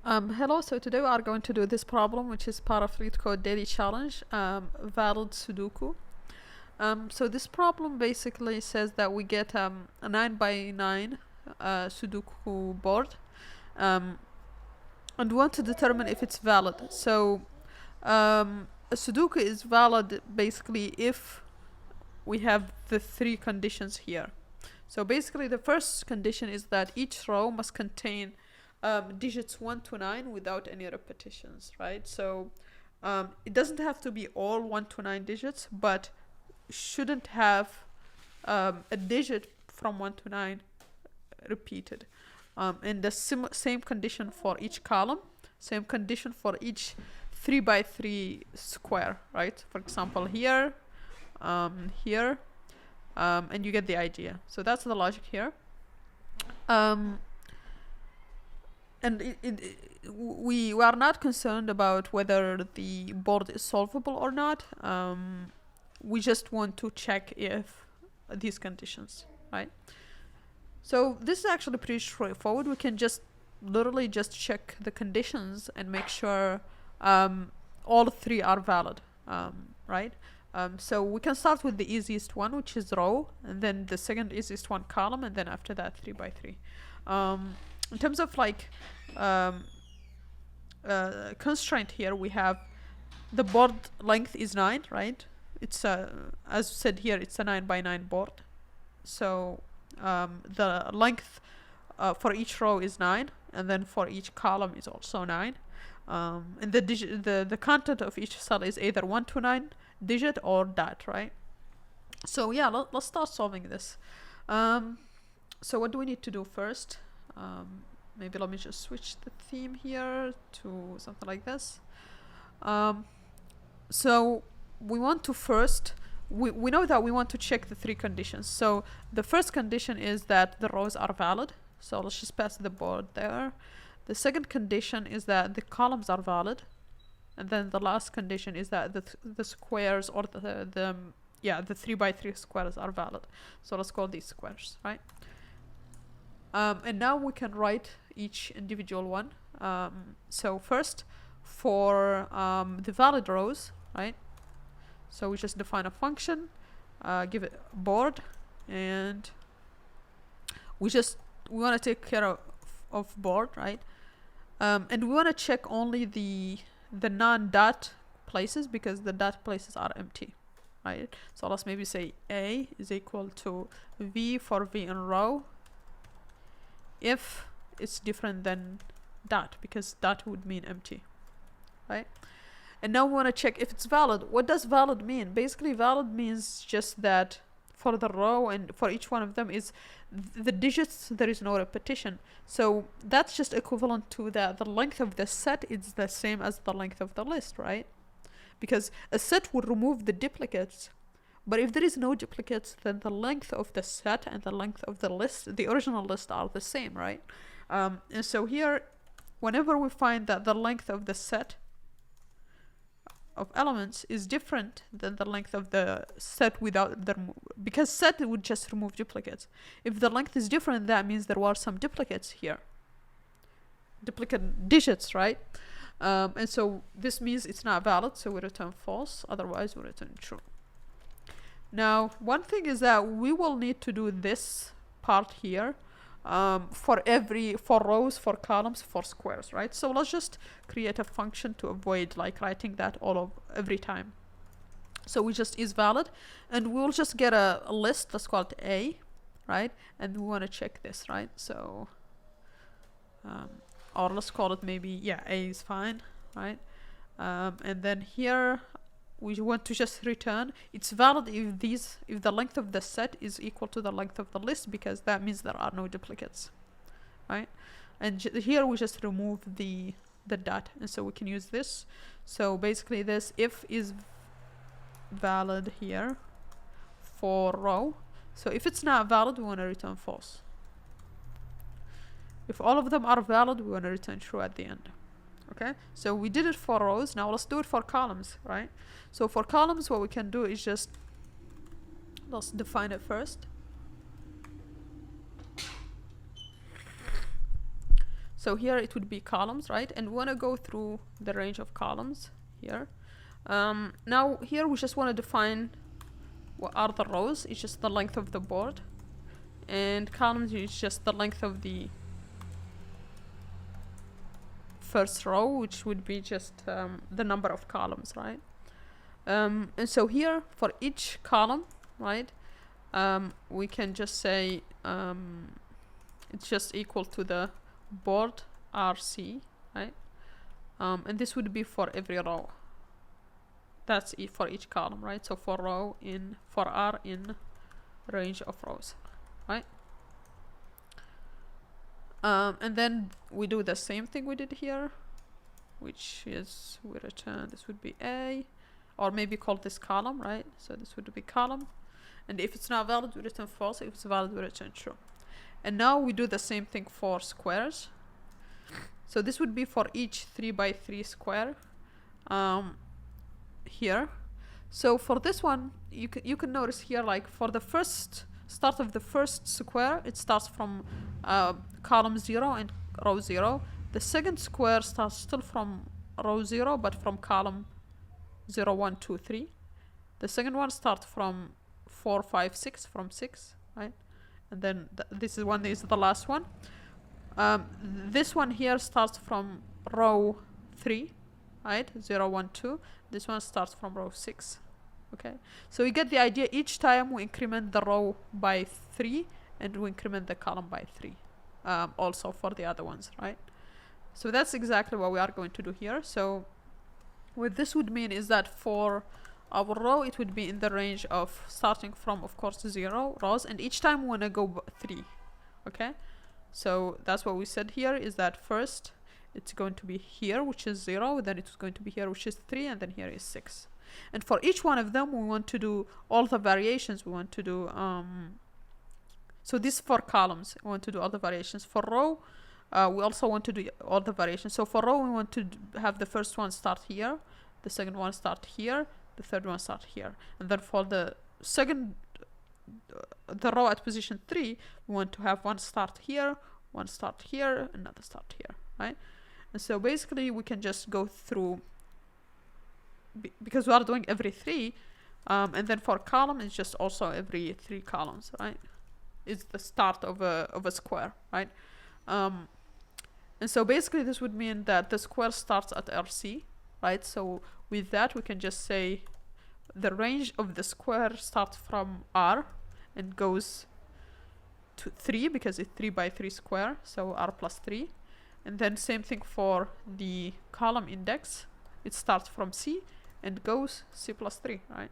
Hello, so today we are going to do this problem, which is part of Leetcode daily challenge, valid Sudoku. So this problem basically says that we get a 9 by 9 Sudoku board, and we want to determine if it's valid. So a Sudoku is valid basically if we have the three conditions here. So basically the first condition is that each row must contain digits 1 to 9 without any repetitions, right? So it doesn't have to be all 1 to 9 digits, but shouldn't have a digit from 1 to 9 repeated. And the same condition for each column, same condition for each 3 by 3 square, right? For example, here, here, and you get the idea. So that's the logic here. And we are not concerned about whether the board is solvable or not. We just want to check if these conditions, right? So this is actually pretty straightforward. We can just literally just check the conditions and make sure all three are valid, right? So we can start with the easiest one, which is row, and then the second easiest one, column, and then after that 3 by 3. In terms of like constraint here, we have the board length is 9, right? It's as said here, it's a 9 by 9 board. So the length for each row is 9, and then for each column is also 9. And the content of each cell is either 1 to 9 digit or dot, right? So yeah, let's start solving this. So what do we need to do first? Maybe let me just switch the theme here to something like this. So we want to first, we know that we want to check the three conditions. So the first condition is that the rows are valid. So let's just pass the board there. The second condition is that the columns are valid. And then the last condition is that the squares or the 3 by 3 squares are valid. So let's call these squares, right? And now we can write each individual one. So first, for the valid rows, right? So we just define a function, give it board, and we want to take care of board, right? And we want to check only the non-dot places, because the dot places are empty, right? So let's maybe say A is equal to V for V in row if it's different than dot, because dot would mean empty, right? And now we want to check if it's valid. What does valid mean? Basically, valid means just that for the row and for each one of them is the digits, there is no repetition. So that's just equivalent to that the length of the set is the same as the length of the list, right? Because a set would remove the duplicates. But if there is no duplicates, then the length of the set and the length of the list, the original list, are the same, right? And so here, whenever we find that the length of the set of elements is different than the length of the set without the because set would just remove duplicates. If the length is different, that means there were some duplicates here, duplicate digits, right? And so this means it's not valid, so we return false, otherwise we return true. Now, one thing is that we will need to do this part here for rows, for columns, for squares, right? So let's just create a function to avoid like writing that every time. So we just is valid, and we'll just get a list, let's call it A, right? And we want to check this, right? So, or let's call it maybe, yeah, A is fine, right? And then here, we want to just return it's valid if the length of the set is equal to the length of the list, because that means there are no duplicates, right? And here we just remove the dot, and so we can use this. So basically this if is valid here for row. So if it's not valid, we want to return false. If all of them are valid, we want to return true at the end. Okay, so we did it for rows. Now let's do it for columns, right? So for columns, what we can do is just, let's define it first. So here it would be columns, right? And we want to go through the range of columns here. Now here we just want to define what are the rows. It's just the length of the board, and columns is just the length of the first row, which would be just the number of columns, right? And so here for each column, right, we can just say it's just equal to the board RC, right? And this would be for every row. That's it for each column, right? So for row in, for R in range of rows, right? And then we do the same thing we did here, which is we return, this would be A, or maybe call this column, right? So this would be column. And if it's not valid, we return false. If it's valid, we return true. And now we do the same thing for squares. So this would be for each 3 by 3 square here. So for this one, you can notice here, like for the first start of the first square, it starts from column 0 and row 0. The second square starts still from row 0, but from column 0, 1, 2, 3. The second one starts from 4, 5, 6, from 6, right? And then this is one is the last one. This one here starts from row 3, right? 0, 1, 2. This one starts from row 6. Okay, so you get the idea. Each time we increment the row by 3 and we increment the column by 3, also for the other ones, right? So that's exactly what we are going to do here. So what this would mean is that for our row, it would be in the range of starting from, of course, 0 rows, and each time we want to go 3. Okay, so that's what we said here, is that first it's going to be here, which is 0, then it's going to be here, which is 3, and then here is 6. And for each one of them, we want to do all the variations. We want to do so this for columns, we want to do all the variations. For row, we also want to do all the variations. So for row, we want to have the first one start here, the second one start here, the third one start here, and then for the second, the row at position 3, we want to have one start here, one start here, another start here, right? And so basically, we can just go through, because we are doing every 3, and then for column, it's just also every 3 columns, right? It's the start of a square, right? And so basically, this would mean that the square starts at RC, right? So with that, we can just say the range of the square starts from R and goes to 3, because it's 3 by 3 square, so R plus 3. And then same thing for the column index. It starts from C and goes C plus 3, right?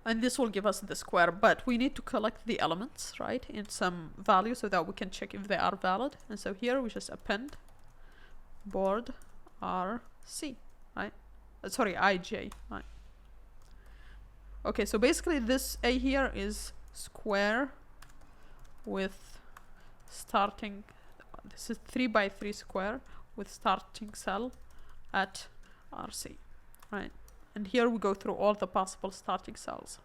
And this will give us the square, but we need to collect the elements, right, in some value so that we can check if they are valid. And so here we just append board RC, right? Sorry, IJ, right? Okay, so basically this A here is square with starting, this is 3 by 3 square with starting cell at RC, right? And here we go through all the possible starting cells.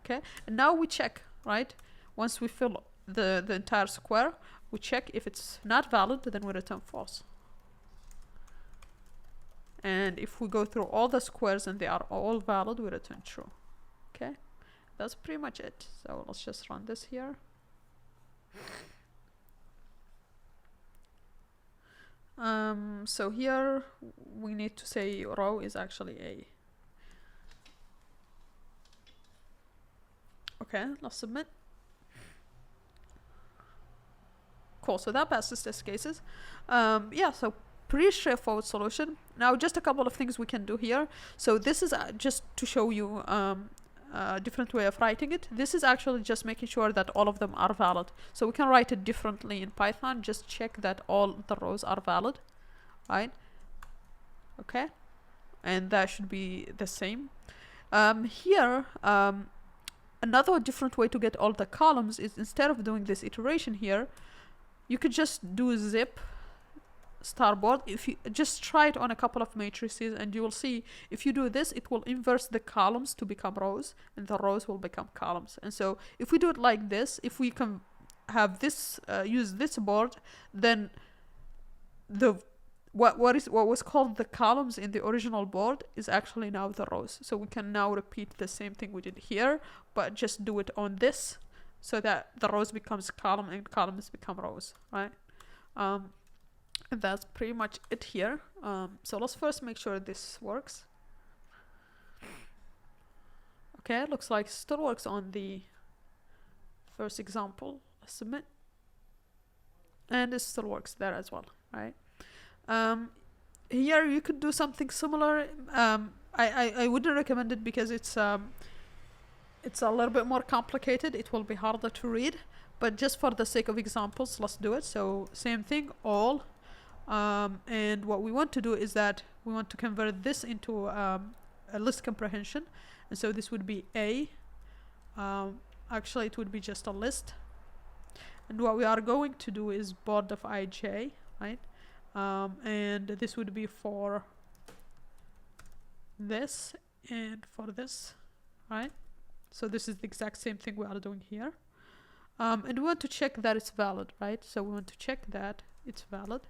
Okay, and now we check, right? Once we fill the entire square, we check if it's not valid, then we return false. And if we go through all the squares and they are all valid, we return true. Okay, that's pretty much it. So let's just run this here. So here we need to say row is actually A. Okay, let's submit. Cool, so that passes test cases. Yeah, so pretty straightforward solution. Now just a couple of things we can do here. So this is just to show you a different way of writing it. This is actually just making sure that all of them are valid. So we can write it differently in Python. Just check that all the rows are valid, right? Okay, and that should be the same. Here, another different way to get all the columns is, instead of doing this iteration here, you could just do zip starboard. If you just try it on a couple of matrices, and you will see if you do this, it will inverse the columns to become rows, and the rows will become columns. And so if we do it like this, if we can have this use this board, then the what was called the columns in the original board is actually now the rows. So we can now repeat the same thing we did here, but just do it on this, so that the rows becomes column and columns become rows, right? And that's pretty much it here. So let's first make sure this works. Okay, looks like it still works on the first example. Let's submit. And it still works there as well, right? Here you could do something similar. I wouldn't recommend it because it's a little bit more complicated. It will be harder to read, but just for the sake of examples, let's do it. So same thing, all. And what we want to do is that we want to convert this into a list comprehension. And so this would be A. Actually, it would be just a list. And what we are going to do is board of ij, right? And this would be for this and for this, right? So this is the exact same thing we are doing here. And we want to check that it's valid, right? So we want to check that it's valid.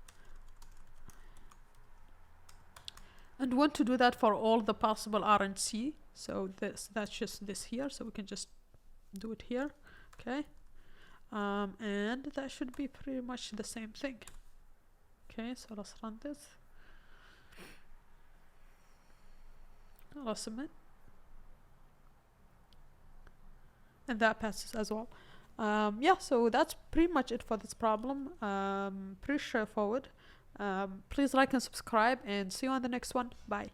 And we want to do that for all the possible R and C. So that's just this here. So we can just do it here. Okay. And that should be pretty much the same thing. Okay, so let's run this. Let's submit. And that passes as well. Yeah, so that's pretty much it for this problem. Pretty straightforward. Please like and subscribe, and see you on the next one. Bye.